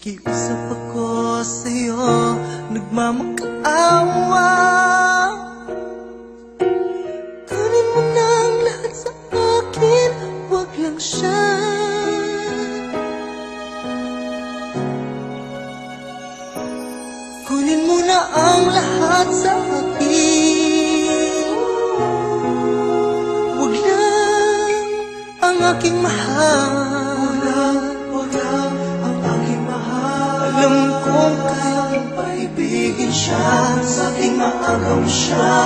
Nakikiusap ako sa'yo, nagmamakaawa. Kunin mo na ang lahat sa akin, wag lang siya. Kunin mo na ang lahat sa akin, wag lang ang aking mahal. Alam kong kaya mong paibigin siya, sa aking maagaw siya.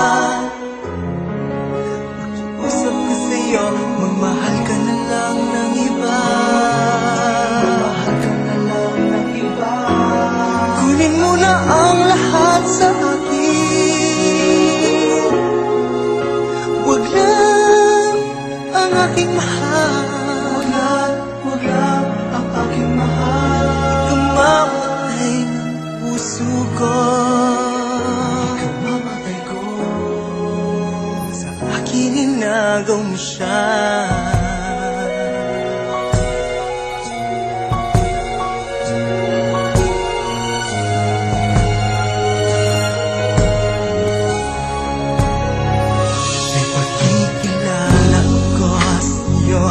Makiusap ka sa'yo, magmahal ka na lang ng iba. Magmahal ka na lang ng iba. Kunin mo na ang lahat sa akin, wag lang ang aking mahal. Wag lang ang aking mahal. Ikamamatay ng puso ko, ikamamatay ko. Sa akin inagaw mo siya. May pagkikilala ko sa'yo,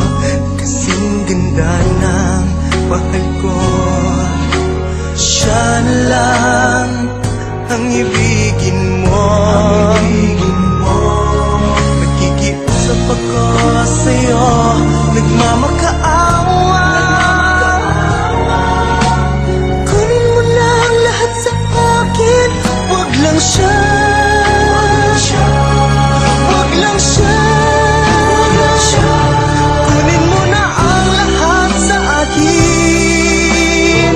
kasing ganda ng mahal ko. Siya na lang ang ibigin mo. Nakikiusap ako sa'yo, nagmamakaawa. Kunin mo na ang lahat sa akin, wag lang siya. Wag lang siya. Kunin mo na ang lahat sa akin,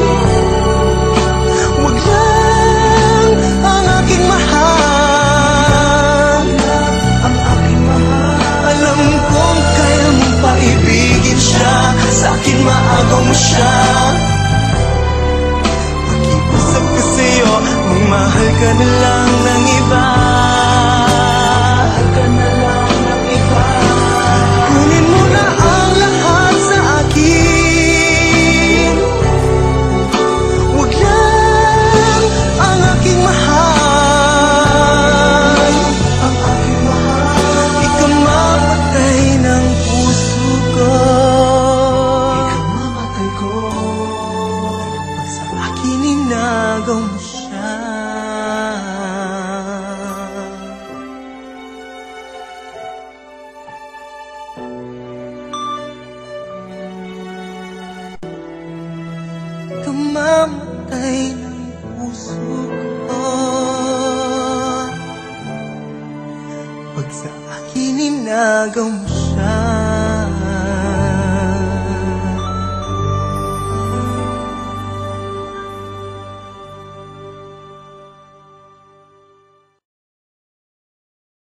wag lang ang aking mahal. Ang aking mahal. Alam kong kaya mong paibigin siya, sa akin maagaw mo siya. Makiusap ka sa'yo, magmahal ka na lang ng iba. Mahal ka na lang ng iba. Kunin mo na ang lahat sa akin, wag lang ang aking mahal. Ang aking mahal. Ikamamatay ng puso ko, ikamamatay ko. Pag sa akin inagaw mo siya. Ikamamatay ng puso ko, pag sa akin inagaw mo siya.